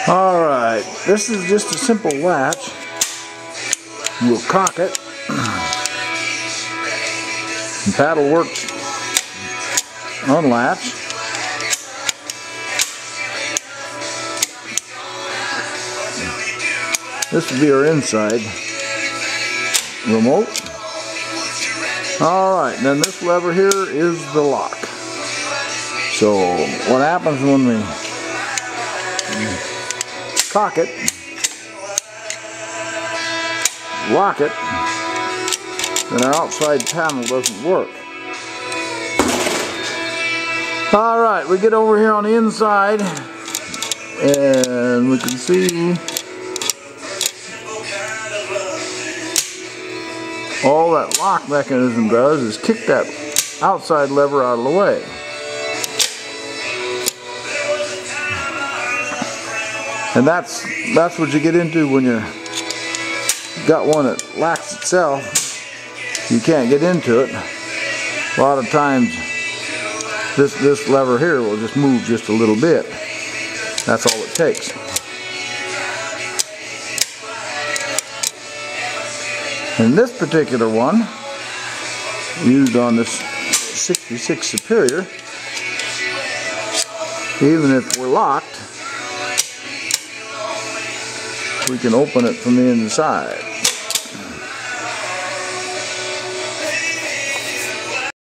Alright, this is just a simple latch. We'll cock it. The paddle works on latch. This will be our inside remote. Alright, then this lever here is the lock. So what happens when we cock it, lock it, then our outside panel doesn't work. Alright, we get over here on the inside and we can see all that lock mechanism does is kick that outside lever out of the way. And that's what you get into when you got one that locks itself. You can't get into it. A lot of times this lever here will just move just a little bit. That's all it takes. And this particular one, used on this 66 Superior, even if we're locked, we can open it from the inside.